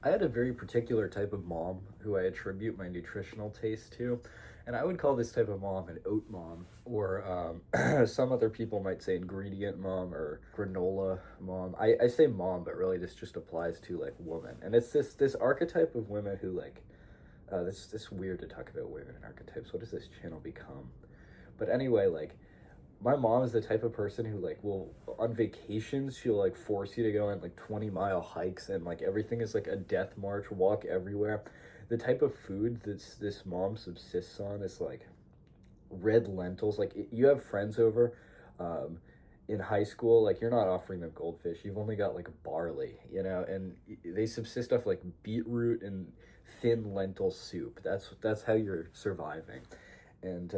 I had a very particular type of mom who I attribute my nutritional taste to, and I would call this type of mom an oat mom, or some other people might say ingredient mom or granola mom. I say mom, but really this just applies to like woman, and it's this archetype of women who like this weird to talk about women and archetypes. What does this channel become? But anyway, like my mom is the type of person who like will on vacations she'll like force you to go on like 20-mile hikes, and like everything is like a death march, walk everywhere. The type of food this mom subsists on is like red lentils. Like you have friends over in high school, like you're not offering them goldfish, you've only got like barley, and they subsist off like beetroot and thin lentil soup. That's how you're surviving. And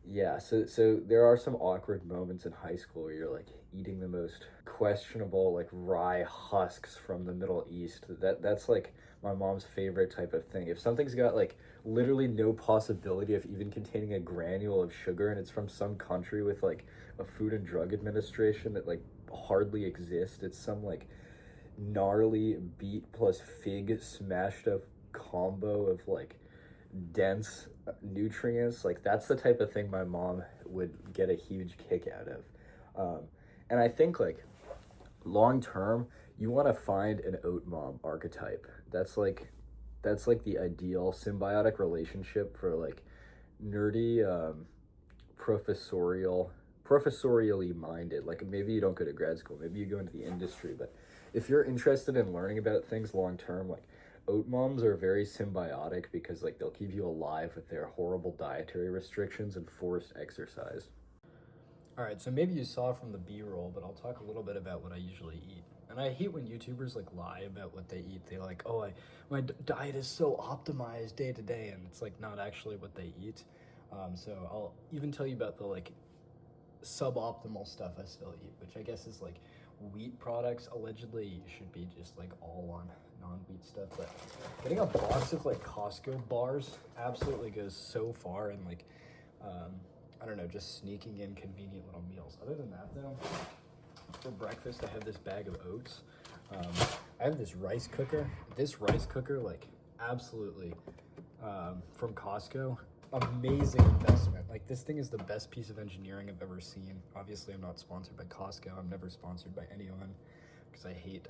yeah, so there are some awkward moments in high school where you're like eating the most questionable like rye husks from the Middle East. That's like my mom's favorite type of thing. If something's got like literally no possibility of even containing a granule of sugar and it's from some country with like a Food and Drug Administration that like hardly exists, it's some like gnarly beet plus fig smashed up combo of like dense nutrients. Like that's the type of thing my mom would get a huge kick out of. And I think like long term you want to find an oat mom archetype. That's like the ideal symbiotic relationship for like nerdy professorially minded. Like maybe you don't go to grad school, maybe you go into the industry, but if you're interested in learning about things long term, like oat moms are very symbiotic because like they'll keep you alive with their horrible dietary restrictions and forced exercise. All right, so maybe you saw from the B-roll, but I'll talk a little bit about what I usually eat. And I hate when YouTubers like lie about what they eat. They like, oh, my diet is so optimized day to day, and it's like not actually what they eat. So I'll even tell you about the like suboptimal stuff I still eat, which I guess is like wheat products. Allegedly should be just like all on non-wheat stuff, but getting a box of like Costco bars absolutely goes so far in like I don't know, just sneaking in convenient little meals. Other than that though, for breakfast I have this bag of oats. I have this rice cooker. This rice cooker, like absolutely from Costco, amazing investment. Like this thing is the best piece of engineering I've ever seen. Obviously I'm not sponsored by Costco. I'm never sponsored by anyone because I hate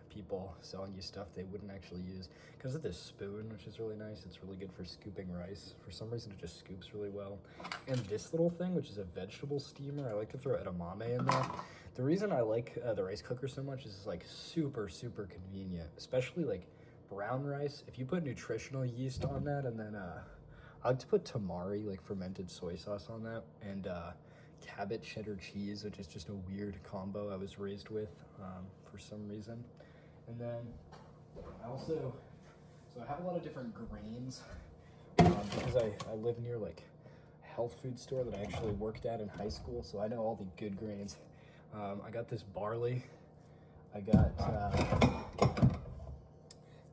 people selling you stuff they wouldn't actually use. Because of this spoon, which is really nice. It's really good for scooping rice. For some reason it just scoops really well. And this little thing, which is a vegetable steamer, I like to throw edamame in there. The reason I like the rice cooker so much is it's like super convenient, especially like brown rice. If you put nutritional yeast on that, and then I like to put tamari, like fermented soy sauce, on that, and Cabot cheddar cheese, which is just a weird combo I was raised with for some reason. And then I have a lot of different grains because I live near like a health food store that I actually worked at in high school, so I know all the good grains. I got this barley. I got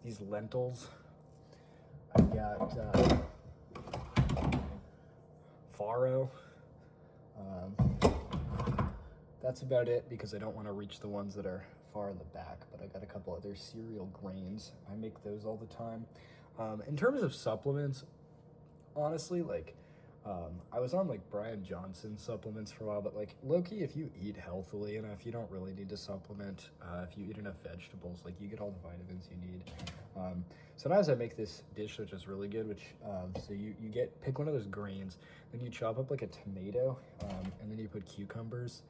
these lentils. I got farro. That's about it because I don't want to reach the ones that are far in the back, but I got a couple other cereal grains. I make those all the time. In terms of supplements, honestly, like I was on like Brian Johnson supplements for a while, but like low-key, if you eat healthily enough, you don't really need to supplement. If you eat enough vegetables, like you get all the vitamins you need. Sometimes I make this dish which is really good, which so you pick one of those grains, then you chop up like a tomato, and then you put cucumbers,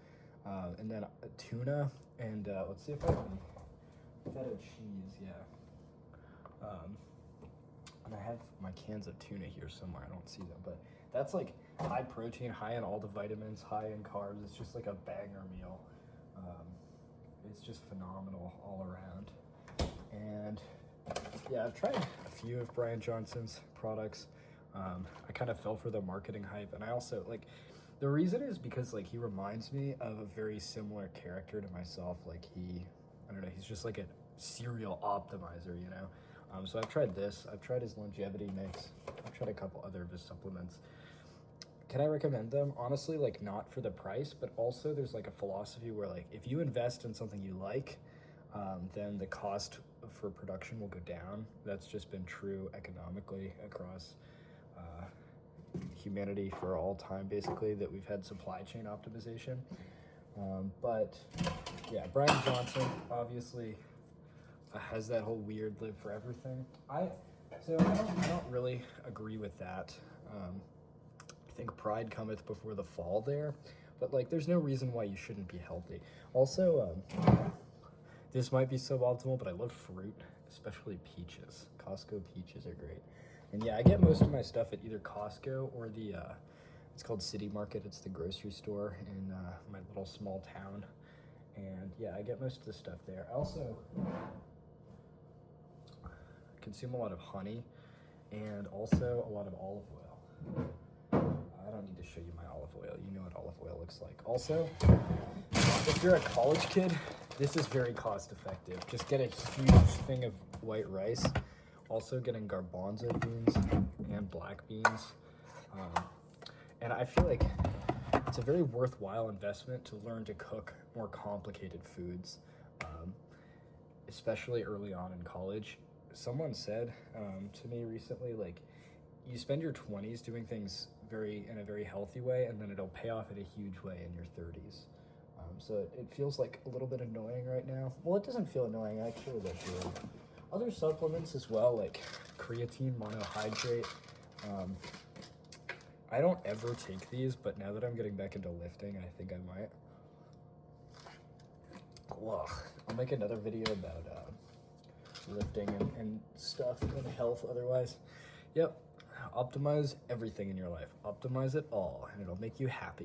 and then a tuna, and let's see if I have any feta cheese. Yeah. And I have my cans of tuna here somewhere. I don't see them, but that's like high protein, high in all the vitamins, high in carbs. It's just like a banger meal. It's just phenomenal all around. And yeah, I've tried a few of Brian Johnson's products. I kind of fell for the marketing hype, and I also like the reason is because like he reminds me of a very similar character to myself. Like I don't know, he's just like a serial optimizer, you know? So I've tried this. I've tried his longevity mix. I've tried a couple other of his supplements. Can I recommend them? Honestly, like not for the price, but also there's like a philosophy where like if you invest in something you like, then the cost for production will go down. That's just been true economically across humanity for all time, basically, that we've had supply chain optimization. But yeah, Brian Johnson obviously has that whole weird live for everything. I don't really agree with that. I think pride cometh before the fall there, but like there's no reason why you shouldn't be healthy. Also, this might be suboptimal, but I love fruit, especially peaches. Costco peaches are great. And yeah, I get most of my stuff at either Costco or the it's called City Market. It's the grocery store in my little small town. And yeah, I get most of the stuff there. I also consume a lot of honey and also a lot of olive oil. I don't need to show you my olive oil. You know what olive oil looks like. Also, if you're a college kid, this is very cost effective. Just get a huge thing of white rice. Also getting garbanzo beans and black beans. And I feel like it's a very worthwhile investment to learn to cook more complicated foods, especially early on in college. Someone said to me recently, like, you spend your 20s doing things in a very healthy way, and then it'll pay off in a huge way in your 30s. So it feels like a little bit annoying right now. Well, it doesn't feel annoying, actually. That's good. Other supplements as well, like creatine monohydrate. I don't ever take these, but now that I'm getting back into lifting, I think I might. Ugh. I'll make another video about lifting and stuff and health otherwise. Yep. Optimize everything in your life. Optimize it all, and it'll make you happy.